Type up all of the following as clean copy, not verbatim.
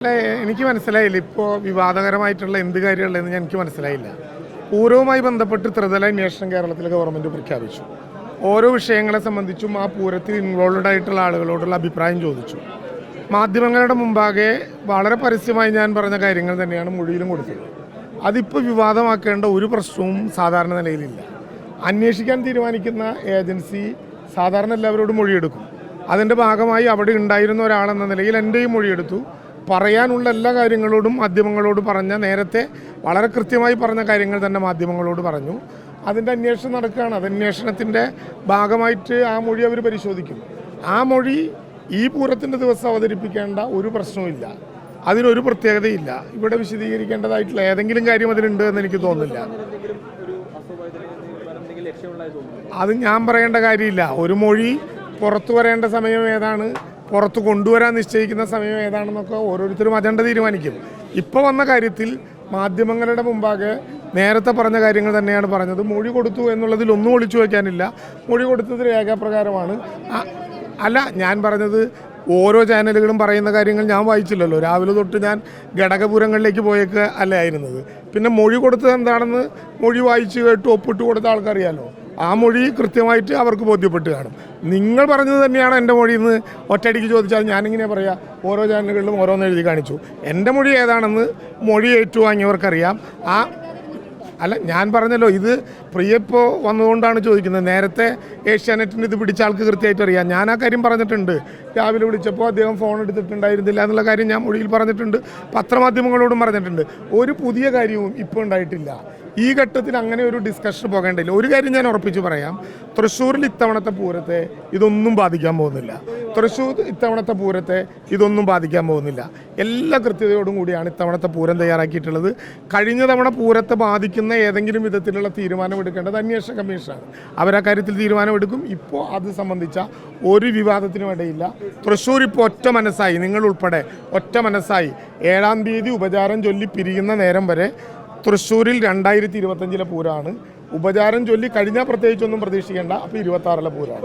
അല്ല, എനിക്ക് മനസ്സിലായില്ല. ഇപ്പോൾ വിവാദകരമായിട്ടുള്ള എന്ത് കാര്യമുള്ളതെന്ന് എനിക്ക് മനസ്സിലായില്ല. പൂരവുമായി ബന്ധപ്പെട്ട് ത്രിതല അന്വേഷണം കേരളത്തിലെ ഗവൺമെൻറ് പ്രഖ്യാപിച്ചു. ഓരോ വിഷയങ്ങളെ സംബന്ധിച്ചും ആ പൂരത്തിൽ ഇൻവോൾവഡ് ആയിട്ടുള്ള ആളുകളോടുള്ള അഭിപ്രായം ചോദിച്ചു. മാധ്യമങ്ങളുടെ മുമ്പാകെ വളരെ പരസ്യമായി ഞാൻ പറഞ്ഞ കാര്യങ്ങൾ തന്നെയാണ് മൊഴിയിലും കൊടുത്തത്. അതിപ്പോൾ വിവാദമാക്കേണ്ട ഒരു പ്രശ്നവും സാധാരണ നിലയിലില്ല. അന്വേഷിക്കാൻ തീരുമാനിക്കുന്ന ഏജൻസി സാധാരണ എല്ലാവരോടും മൊഴിയെടുക്കും. അതിൻ്റെ ഭാഗമായി അവിടെ ഉണ്ടായിരുന്ന ഒരാളെന്ന നിലയിൽ എൻ്റെയും മൊഴിയെടുത്തു. പറയാനുള്ള എല്ലാ കാര്യങ്ങളോടും മാധ്യമങ്ങളോട് പറഞ്ഞ നേരത്തെ വളരെ കൃത്യമായി പറഞ്ഞ കാര്യങ്ങൾ തന്നെ മാധ്യമങ്ങളോട് പറഞ്ഞു. അതിൻ്റെ അന്വേഷണം നടക്കുകയാണ്. അത് അന്വേഷണത്തിൻ്റെ ഭാഗമായിട്ട് ആ മൊഴി അവർ പരിശോധിക്കും. ആ മൊഴി ഈ പൂരത്തിൻ്റെ ദിവസം അവതരിപ്പിക്കേണ്ട ഒരു പ്രശ്നവുമില്ല. അതിനൊരു പ്രത്യേകതയില്ല. ഇവിടെ വിശദീകരിക്കേണ്ടതായിട്ടുള്ള ഏതെങ്കിലും കാര്യം അതിലുണ്ട് എന്ന് എനിക്ക് തോന്നുന്നില്ല. അത് ഞാൻ പറയേണ്ട കാര്യമില്ല. ഒരു മൊഴി പുറത്തു വരേണ്ട സമയം ഏതാണ്, പുറത്ത് കൊണ്ടുവരാൻ നിശ്ചയിക്കുന്ന സമയം ഏതാണെന്നൊക്കെ ഓരോരുത്തരും അജണ്ട തീരുമാനിക്കും. ഇപ്പോൾ വന്ന കാര്യത്തിൽ മാധ്യമങ്ങളുടെ മുമ്പാകെ നേരത്തെ പറഞ്ഞ കാര്യങ്ങൾ തന്നെയാണ് പറഞ്ഞത്. മൊഴി കൊടുത്തു എന്നുള്ളതിൽ ഒന്നും ഒളിച്ചു വയ്ക്കാനില്ല. മൊഴി കൊടുത്തത് രേഖാപ്രകാരമാണ്. അല്ല, ഞാൻ പറഞ്ഞത് ഓരോ ചാനലുകളും പറയുന്ന കാര്യങ്ങൾ ഞാൻ വായിച്ചില്ലല്ലോ. രാവിലെ തൊട്ട് ഞാൻ ഘടകപുരങ്ങളിലേക്ക് പോയൊക്കെ അല്ല ആയിരുന്നത്. പിന്നെ മൊഴി കൊടുത്തത് എന്താണെന്ന് മൊഴി വായിച്ച് കേട്ട് ഒപ്പിട്ട് കൊടുത്ത ആൾക്കറിയാലോ. ആ മൊഴി കൃത്യമായിട്ട് അവർക്ക് ബോധ്യപ്പെട്ട് കാണും. നിങ്ങൾ പറഞ്ഞത് തന്നെയാണ് എൻ്റെ മൊഴി എന്ന് ഒറ്റയടിക്ക് ചോദിച്ചാൽ ഞാനിങ്ങനെ പറയാം. ഓരോ ചാനലുകളിലും ഓരോന്ന് എഴുതി കാണിച്ചു. എൻ്റെ മൊഴി ഏതാണെന്ന് മൊഴി ഏറ്റുവാങ്ങിയവർക്കറിയാം. അല്ല, ഞാൻ പറഞ്ഞല്ലോ, ഇത് പ്രിയപ്പോൾ വന്നുകൊണ്ടാണ് ചോദിക്കുന്നത്. നേരത്തെ ഏഷ്യാനെറ്റിന് ഇത് പിടിച്ച ആൾക്ക് കൃത്യമായിട്ട് അറിയാം. ഞാൻ ആ കാര്യം പറഞ്ഞിട്ടുണ്ട്. രാവിലെ വിളിച്ചപ്പോൾ അദ്ദേഹം ഫോൺ എടുത്തിട്ടുണ്ടായിരുന്നില്ല എന്നുള്ള കാര്യം ഞാൻ മൊഴിയിൽ പറഞ്ഞിട്ടുണ്ട്. പത്രമാധ്യമങ്ങളോടും പറഞ്ഞിട്ടുണ്ട്. ഒരു പുതിയ കാര്യവും ഇപ്പോൾ ഉണ്ടായിട്ടില്ല. ഈ ഘട്ടത്തിൽ അങ്ങനെ ഒരു ഡിസ്കഷൻ പോകേണ്ടില്ല. ഒരു കാര്യം ഞാൻ ഉറപ്പിച്ച് പറയാം. തൃശ്ശൂരിൽ ഇത്തവണത്തെ പൂരത്തെ ഇതൊന്നും ബാധിക്കാൻ പോകുന്നില്ല. തൃശ്ശൂർ ഇത്തവണത്തെ പൂരത്തെ ഇതൊന്നും ബാധിക്കാൻ പോകുന്നില്ല. എല്ലാ കൃത്യതയോടും കൂടിയാണ് ഇത്തവണത്തെ പൂരം തയ്യാറാക്കിയിട്ടുള്ളത്. കഴിഞ്ഞ തവണ പൂരത്തെ ബാധിക്കുന്ന ഏതെങ്കിലും വിധത്തിലുള്ള തീരുമാനമെടുക്കേണ്ടത് അന്വേഷണ കമ്മീഷനാണ്. അവരാ കാര്യത്തിൽ തീരുമാനമെടുക്കും. ഇപ്പോൾ അത് സംബന്ധിച്ച ഒരു വിവാദത്തിനും ഇടയില്ല. തൃശ്ശൂർ ഇപ്പോൾ ഒറ്റ മനസ്സായി, നിങ്ങൾ ഉൾപ്പെടെ ഒറ്റ മനസ്സായി 7-ാം തീയതി ഉപചാരം ചൊല്ലി പിരിയുന്ന നേരം വരെ തൃശ്ശൂരിൽ 2025 പൂരമാണ്. ഉപചാരം ചൊല്ലി കഴിഞ്ഞാൽ പ്രത്യേകിച്ചൊന്നും പ്രതീക്ഷിക്കേണ്ട. അപ്പോൾ 26 പൂരമാണ്.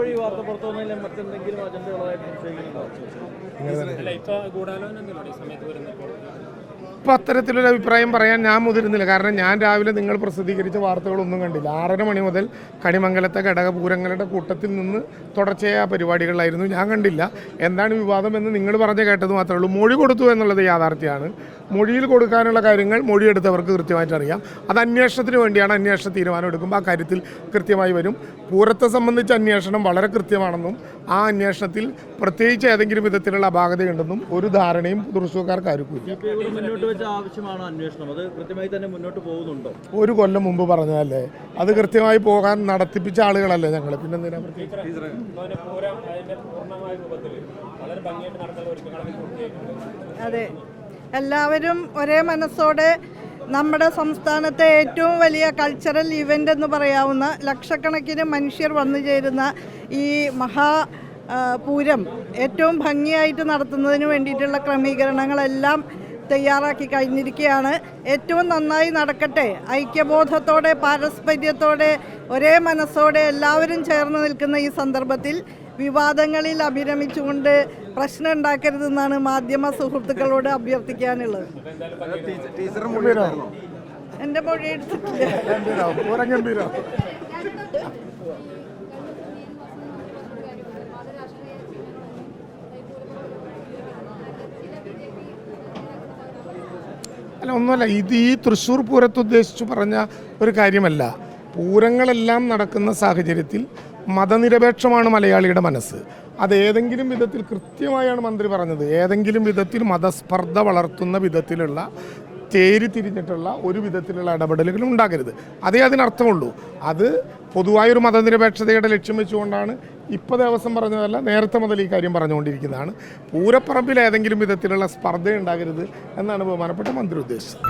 ഇപ്പോൾ അത്തരത്തിലൊരു അഭിപ്രായം പറയാൻ ഞാൻ മുതിരുന്നില്ല. കാരണം ഞാൻ രാവിലെ നിങ്ങൾ പ്രസിദ്ധീകരിച്ച വാർത്തകളൊന്നും കണ്ടില്ല. 6:30 മണി മുതൽ കണിമംഗലത്തെ ഘടകപൂരങ്ങളുടെ കൂട്ടത്തിൽ നിന്ന് തുടർച്ചയായ പരിപാടികളിലായിരുന്നു. ഞാൻ കണ്ടില്ല. എന്താണ് വിവാദം എന്ന് നിങ്ങൾ പറഞ്ഞ് കേട്ടത് മാത്രമേ ഉള്ളൂ. മൊഴി കൊടുത്തു എന്നുള്ളത് യാഥാർത്ഥ്യമാണ്. മൊഴിയിൽ കൊടുക്കാനുള്ള കാര്യങ്ങൾ മൊഴിയെടുത്തവർക്ക് കൃത്യമായിട്ട് അറിയാം. അത് അന്വേഷണത്തിന് വേണ്ടിയാണ്. അന്വേഷണ തീരുമാനം എടുക്കുമ്പോൾ ആ കാര്യത്തിൽ കൃത്യമായി വരും. പൂരത്തെ സംബന്ധിച്ച അന്വേഷണം വളരെ കൃത്യമാണെന്നും ആ അന്വേഷണത്തിൽ പ്രത്യേകിച്ച് ഏതെങ്കിലും വിധത്തിലുള്ള അപാകതയുണ്ടെന്നും ഒരു ധാരണയും തൃശ്ശൂർക്കാർക്ക് ആർക്കുമില്ല. ഒരു കൊല്ലം മുമ്പ് പറഞ്ഞതല്ലേ, അത് കൃത്യമായി പോകാൻ നടത്തിപ്പിച്ച ആളുകളല്ലേ ഞങ്ങൾ. പിന്നെന്തിനാ അതെ, എല്ലാവരും ഒരേ മനസ്സോടെ നമ്മുടെ സംസ്ഥാനത്തെ ഏറ്റവും വലിയ കൾച്ചറൽ ഇവൻ്റ് എന്ന് പറയാവുന്ന ലക്ഷക്കണക്കിന് മനുഷ്യർ വന്നു ചേരുന്ന ഈ പൂരം ഏറ്റവും ഭംഗിയായിട്ട് നടത്തുന്നതിന് വേണ്ടിയിട്ടുള്ള ക്രമീകരണങ്ങളെല്ലാം തയ്യാറാക്കി കഴിഞ്ഞിരിക്കുകയാണ്. ഏറ്റവും നന്നായി നടക്കട്ടെ. ഐക്യബോധത്തോടെ, പാരസ്പര്യത്തോടെ, ഒരേ മനസ്സോടെ എല്ലാവരും ചേർന്ന് നിൽക്കുന്ന ഈ സന്ദർഭത്തിൽ വിവാദങ്ങളിൽ അഭിരമിച്ചുകൊണ്ട് പ്രശ്നം ഉണ്ടാക്കരുതെന്നാണ് മാധ്യമ സുഹൃത്തുക്കളോട് അഭ്യർത്ഥിക്കാനുള്ളത്. എൻ്റെ മൊഴി എടുത്തിട്ടില്ല. അല്ല, ഒന്നുമല്ല. ഇത് ഈ തൃശ്ശൂർ പൂരത്തെ ഉദ്ദേശിച്ച് പറഞ്ഞ ഒരു കാര്യമല്ല. പൂരങ്ങളെല്ലാം നടക്കുന്ന സാഹചര്യത്തിൽ മതനിരപേക്ഷമാണ് മലയാളിയുടെ മനസ്സ്. അത് ഏതെങ്കിലും വിധത്തിൽ കൃത്യമായാണ് മന്ത്രി പറഞ്ഞത്. ഏതെങ്കിലും വിധത്തിൽ മതസ്പർദ്ധ വളർത്തുന്ന വിധത്തിലുള്ള തിരിഞ്ഞിട്ടുള്ള ഒരു വിധത്തിലുള്ള ഇടപെടലുകൾ ഉണ്ടാകരുത്. അതേ അതിനർത്ഥമുള്ളൂ. അത് പൊതുവായൊരു മതനിരപേക്ഷതയുടെ ലക്ഷ്യം വെച്ചുകൊണ്ടാണ് ഇപ്പോൾ ദേവസ്വം പറഞ്ഞതല്ല, നേരത്തെ മുതൽ ഈ കാര്യം പറഞ്ഞുകൊണ്ടിരിക്കുന്നതാണ്. പൂരപ്പറമ്പിൽ ഏതെങ്കിലും വിധത്തിലുള്ള സ്പർദ്ധ ഉണ്ടാകരുത് എന്നാണ് ബഹുമാനപ്പെട്ട മന്ത്രി ഉദ്ദേശിച്ചത്.